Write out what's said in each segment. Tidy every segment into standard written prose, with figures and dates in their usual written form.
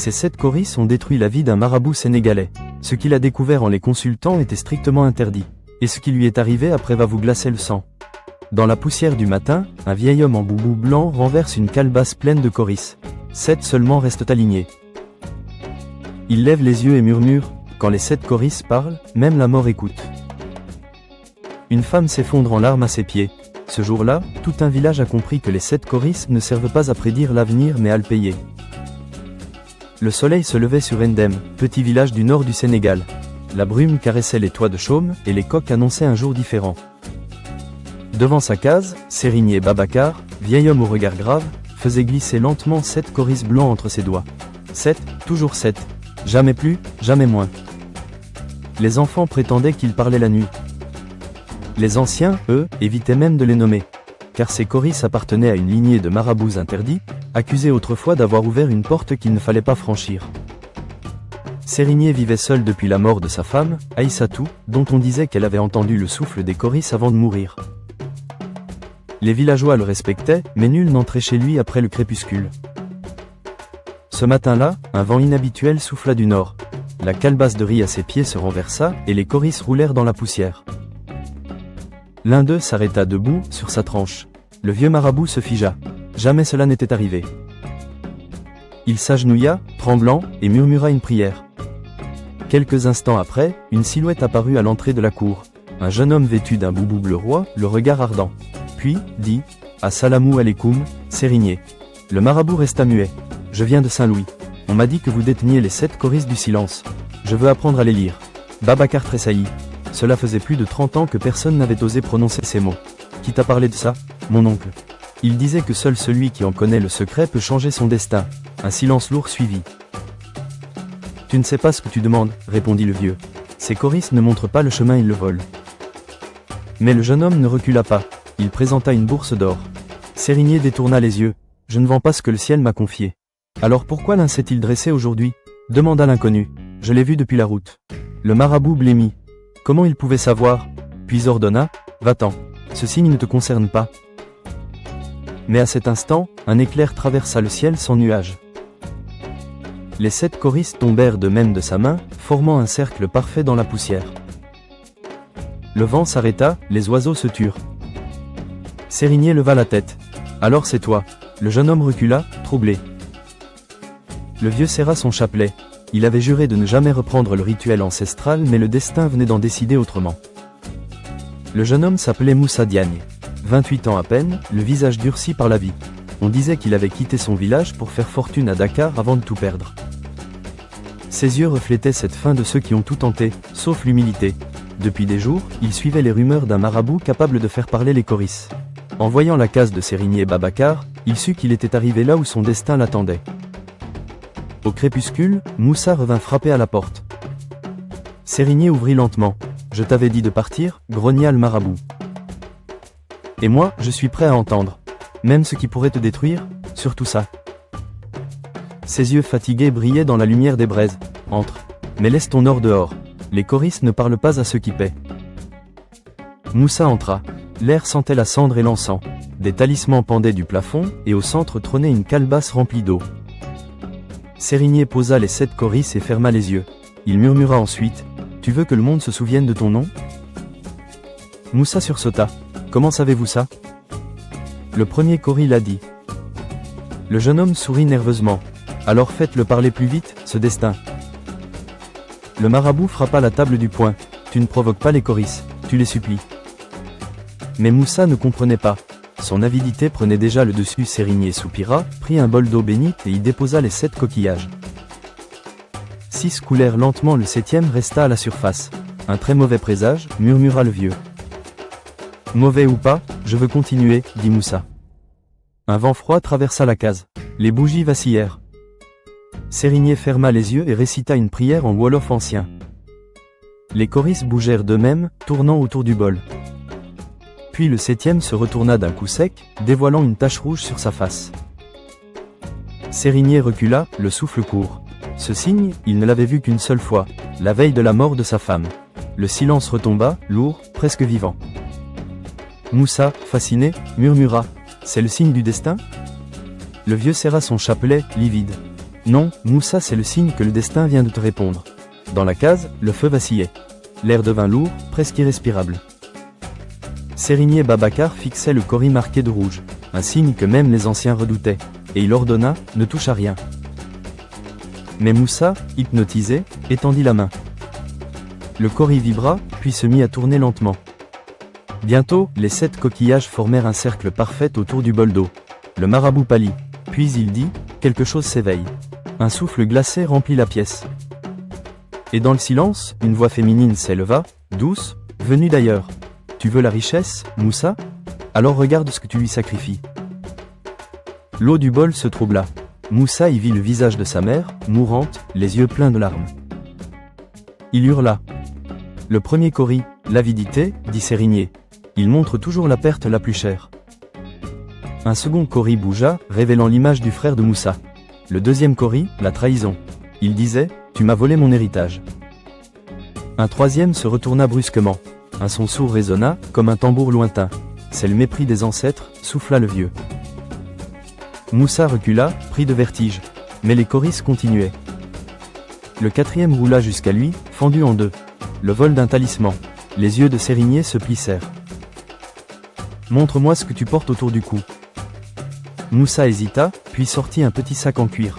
Ces 7 coris ont détruit la vie d'un marabout sénégalais. Ce qu'il a découvert en les consultant était strictement interdit. Et ce qui lui est arrivé après va vous glacer le sang. Dans la poussière du matin, un vieil homme en boubou blanc renverse une calebasse pleine de coris. 7 seulement restent alignés. Il lève les yeux et murmure, quand les 7 coris parlent, même la mort écoute. Une femme s'effondre en larmes à ses pieds. Ce jour-là, tout un village a compris que les 7 coris ne servent pas à prédire l'avenir mais à le payer. Le soleil se levait sur Endem, petit village du nord du Sénégal. La brume caressait les toits de chaume et les coqs annonçaient un jour différent. Devant sa case, Sérigné Babacar, vieil homme au regard grave, faisait glisser lentement 7 coris blancs entre ses doigts. 7, toujours 7. Jamais plus, jamais moins. Les enfants prétendaient qu'il parlait la nuit. Les anciens, eux, évitaient même de les nommer. Car ces coris appartenaient à une lignée de marabouts interdits, accusés autrefois d'avoir ouvert une porte qu'il ne fallait pas franchir. Sérigné vivait seul depuis la mort de sa femme, Aïssatou, dont on disait qu'elle avait entendu le souffle des coris avant de mourir. Les villageois le respectaient, mais nul n'entrait chez lui après le crépuscule. Ce matin-là, un vent inhabituel souffla du nord. La calebasse de riz à ses pieds se renversa, et les coris roulèrent dans la poussière. L'un d'eux s'arrêta debout, sur sa tranche. Le vieux marabout se figea. Jamais cela n'était arrivé. Il s'agenouilla, tremblant, et murmura une prière. Quelques instants après, une silhouette apparut à l'entrée de la cour. Un jeune homme vêtu d'un boubou bleu roi, le regard ardent. Puis, dit, « Assalamu alaikum, Sérigné. » Le marabout resta muet. « Je viens de Saint-Louis. On m'a dit que vous déteniez les 7 coris du silence. Je veux apprendre à les lire. » Babacar tressaillit. Cela faisait plus de 30 ans que personne n'avait osé prononcer ces mots. « Qui t'a parlé de ça, mon oncle ?» Il disait que seul celui qui en connaît le secret peut changer son destin. Un silence lourd suivit. « Tu ne sais pas ce que tu demandes, répondit le vieux. Ces coris ne montrent pas le chemin, ils le volent. » Mais le jeune homme ne recula pas. Il présenta une bourse d'or. Sérigné détourna les yeux. « Je ne vends pas ce que le ciel m'a confié. »« Alors pourquoi l'un s'est-il dressé aujourd'hui » demanda l'inconnu. « Je l'ai vu depuis la route. » Le marabout blêmit. Comment il pouvait savoir? Puis ordonna, « Va-t'en. Ce signe ne te concerne pas. » Mais à cet instant, un éclair traversa le ciel sans nuage. Les 7 coris tombèrent de même de sa main, formant un cercle parfait dans la poussière. Le vent s'arrêta, les oiseaux se turent. Sérigné leva la tête. « Alors c'est toi. » Le jeune homme recula, troublé. Le vieux serra son chapelet. Il avait juré de ne jamais reprendre le rituel ancestral, mais le destin venait d'en décider autrement. Le jeune homme s'appelait Moussa Diagne. 28 ans à peine, le visage durci par la vie. On disait qu'il avait quitté son village pour faire fortune à Dakar avant de tout perdre. Ses yeux reflétaient cette fin de ceux qui ont tout tenté, sauf l'humilité. Depuis des jours, il suivait les rumeurs d'un marabout capable de faire parler les coris. En voyant la case de Sérigné Babacar, il sut qu'il était arrivé là où son destin l'attendait. Au crépuscule, Moussa revint frapper à la porte. Sérigné ouvrit lentement. « Je t'avais dit de partir » grogna le marabout. « Et moi, je suis prêt à entendre. Même ce qui pourrait te détruire, surtout ça. » Ses yeux fatigués brillaient dans la lumière des braises. « Entre. Mais laisse ton or dehors. Les coris ne parlent pas à ceux qui paient. » Moussa entra. L'air sentait la cendre et l'encens. Des talismans pendaient du plafond, et au centre trônait une calebasse remplie d'eau. Sérigné posa les 7 coris et ferma les yeux. Il murmura ensuite, « Tu veux que le monde se souvienne de ton nom ?» Moussa sursauta. « Comment savez-vous ça ?» Le premier cori l'a dit. Le jeune homme sourit nerveusement. « Alors faites-le parler plus vite, ce destin. » Le marabout frappa la table du poing. « Tu ne provoques pas les coris, tu les supplies. » Mais Moussa ne comprenait pas. Son avidité prenait déjà le dessus. Sérigné soupira, prit un bol d'eau bénite et y déposa les 7 coquillages. 6 coulèrent lentement, le 7e resta à la surface. Un très mauvais présage, murmura le vieux. Mauvais ou pas, je veux continuer, dit Moussa. Un vent froid traversa la case. Les bougies vacillèrent. Sérigné ferma les yeux et récita une prière en wolof ancien. Les coris bougèrent d'eux-mêmes, tournant autour du bol. Puis le 7e se retourna d'un coup sec, dévoilant une tache rouge sur sa face. Sérigné recula, le souffle court. Ce signe, il ne l'avait vu qu'une seule fois, la veille de la mort de sa femme. Le silence retomba, lourd, presque vivant. Moussa, fasciné, murmura, « C'est le signe du destin ?» Le vieux serra son chapelet, livide. Non, Moussa, c'est le signe que le destin vient de te répondre. Dans la case, le feu vacillait. L'air devint lourd, presque irrespirable. Sérigné Babacar fixait le cori marqué de rouge, un signe que même les anciens redoutaient, et il ordonna, ne touche à rien. Mais Moussa, hypnotisé, étendit la main. Le cori vibra, puis se mit à tourner lentement. Bientôt, les 7 coquillages formèrent un cercle parfait autour du bol d'eau. Le marabout pâlit, puis il dit, quelque chose s'éveille. Un souffle glacé remplit la pièce. Et dans le silence, une voix féminine s'éleva, douce, venue d'ailleurs. Tu veux la richesse, Moussa? Alors regarde ce que tu lui sacrifies. L'eau du bol se troubla. Moussa y vit le visage de sa mère, mourante, les yeux pleins de larmes. Il hurla. Le premier cori, l'avidité, dit Sérigné. Il montre toujours la perte la plus chère. Un second cori bougea, révélant l'image du frère de Moussa. Le deuxième cori, la trahison. Il disait, tu m'as volé mon héritage. Un troisième se retourna brusquement. Un son sourd résonna, comme un tambour lointain. C'est le mépris des ancêtres, souffla le vieux. Moussa recula, pris de vertige. Mais les coris continuaient. Le quatrième roula jusqu'à lui, fendu en deux. Le vol d'un talisman. Les yeux de Sérigné se plissèrent. Montre-moi ce que tu portes autour du cou. Moussa hésita, puis sortit un petit sac en cuir.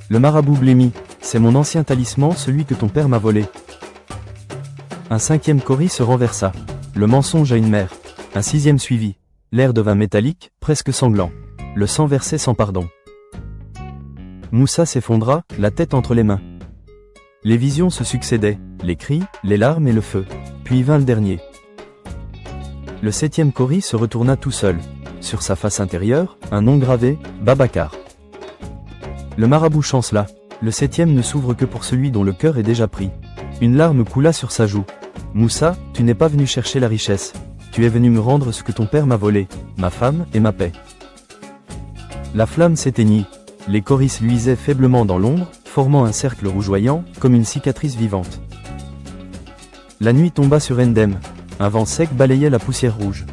Le marabout blêmit. C'est mon ancien talisman, celui que ton père m'a volé. Un cinquième cori se renversa. Le mensonge à une mère. Un sixième suivit. L'air devint métallique, presque sanglant. Le sang versait sans pardon. Moussa s'effondra, la tête entre les mains. Les visions se succédaient, les cris, les larmes et le feu. Puis vint le dernier. Le septième cori se retourna tout seul. Sur sa face intérieure, un nom gravé, Babacar. Le marabout chancela. Le septième ne s'ouvre que pour celui dont le cœur est déjà pris. Une larme coula sur sa joue. Moussa, tu n'es pas venu chercher la richesse. Tu es venu me rendre ce que ton père m'a volé, ma femme et ma paix. La flamme s'éteignit. Les coris luisaient faiblement dans l'ombre, formant un cercle rougeoyant, comme une cicatrice vivante. La nuit tomba sur Endem. Un vent sec balayait la poussière rouge.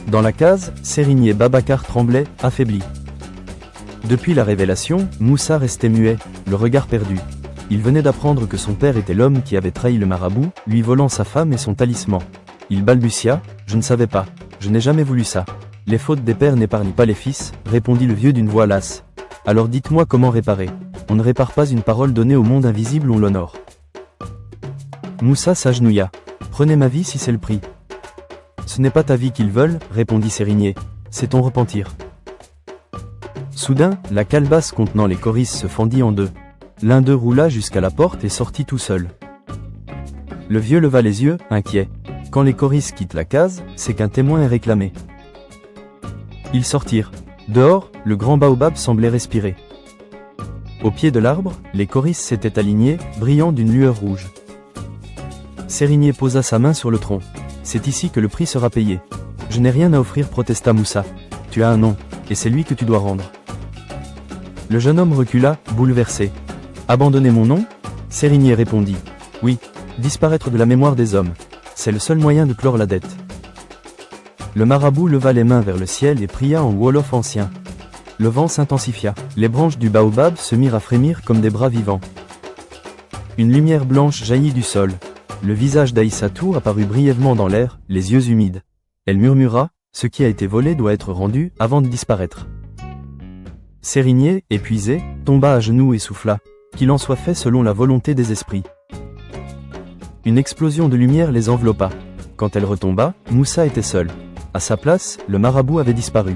Dans la case, Sérigné Babacar tremblait, affaibli. Depuis la révélation, Moussa restait muet, le regard perdu. Il venait d'apprendre que son père était l'homme qui avait trahi le marabout, lui volant sa femme et son talisman. Il balbutia, je ne savais pas, je n'ai jamais voulu ça. Les fautes des pères n'épargnent pas les fils, répondit le vieux d'une voix lasse. Alors dites-moi comment réparer. On ne répare pas une parole donnée au monde invisible, on l'honore. Moussa s'agenouilla. Prenez ma vie si c'est le prix. Ce n'est pas ta vie qu'ils veulent, répondit Sérigné. C'est ton repentir. Soudain, la calebasse contenant les coris se fendit en deux. L'un d'eux roula jusqu'à la porte et sortit tout seul. Le vieux leva les yeux, inquiet. Quand les coris quittent la case, c'est qu'un témoin est réclamé. Ils sortirent. Dehors, le grand baobab semblait respirer. Au pied de l'arbre, les coris s'étaient alignés, brillant d'une lueur rouge. Sérigné posa sa main sur le tronc. C'est ici que le prix sera payé. Je n'ai rien à offrir, protesta Moussa. Tu as un nom, et c'est lui que tu dois rendre. Le jeune homme recula, bouleversé. Abandonner mon nom? Sérigné répondit. Oui, disparaître de la mémoire des hommes. C'est le seul moyen de clore la dette. Le marabout leva les mains vers le ciel et pria en wolof ancien. Le vent s'intensifia. Les branches du baobab se mirent à frémir comme des bras vivants. Une lumière blanche jaillit du sol. Le visage d'Aïssatou apparut brièvement dans l'air, les yeux humides. Elle murmura, ce qui a été volé doit être rendu avant de disparaître. Sérigné, épuisé, tomba à genoux et souffla. Qu'il en soit fait selon la volonté des esprits. Une explosion de lumière les enveloppa. Quand elle retomba, Moussa était seul. À sa place, le marabout avait disparu.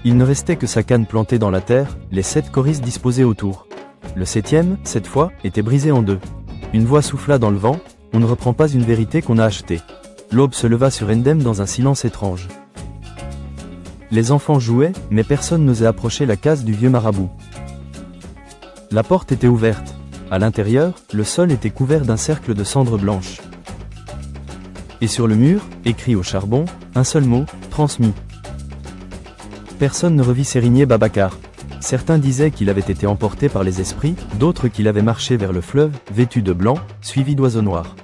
Il ne restait que sa canne plantée dans la terre, les 7 coris disposés autour. Le 7e, cette fois, était brisé en deux. Une voix souffla dans le vent, on ne reprend pas une vérité qu'on a achetée. L'aube se leva sur Endem dans un silence étrange. Les enfants jouaient, mais personne n'osait approcher la case du vieux marabout. La porte était ouverte. À l'intérieur, le sol était couvert d'un cercle de cendres blanches. Et sur le mur, écrit au charbon, un seul mot, transmis. Personne ne revit Sérigné Babacar. Certains disaient qu'il avait été emporté par les esprits, d'autres qu'il avait marché vers le fleuve, vêtu de blanc, suivi d'oiseaux noirs.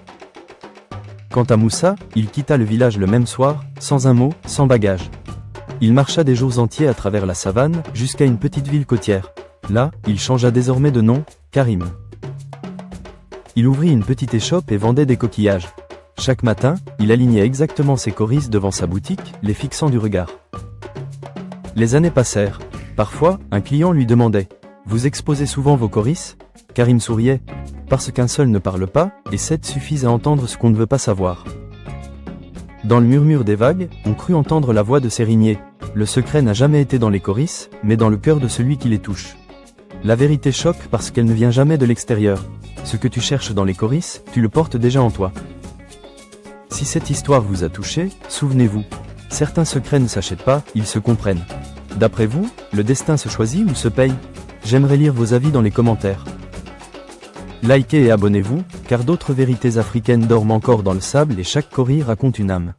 Quant à Moussa, il quitta le village le même soir, sans un mot, sans bagage. Il marcha des jours entiers à travers la savane, jusqu'à une petite ville côtière. Là, il changea désormais de nom, Karim. Il ouvrit une petite échoppe et vendait des coquillages. Chaque matin, il alignait exactement ses coris devant sa boutique, les fixant du regard. Les années passèrent. Parfois, un client lui demandait « Vous exposez souvent vos coris ?» Karim souriait. Parce qu'un seul ne parle pas, et 7 suffisent à entendre ce qu'on ne veut pas savoir. Dans le murmure des vagues, on crut entendre la voix de Sérigné. Le secret n'a jamais été dans les coris, mais dans le cœur de celui qui les touche. La vérité choque parce qu'elle ne vient jamais de l'extérieur. Ce que tu cherches dans les coris, tu le portes déjà en toi. Si cette histoire vous a touché, souvenez-vous. Certains secrets ne s'achètent pas, ils se comprennent. D'après vous, le destin se choisit ou se paye? J'aimerais lire vos avis dans les commentaires. Likez et abonnez-vous, car d'autres vérités africaines dorment encore dans le sable et chaque cori raconte une âme.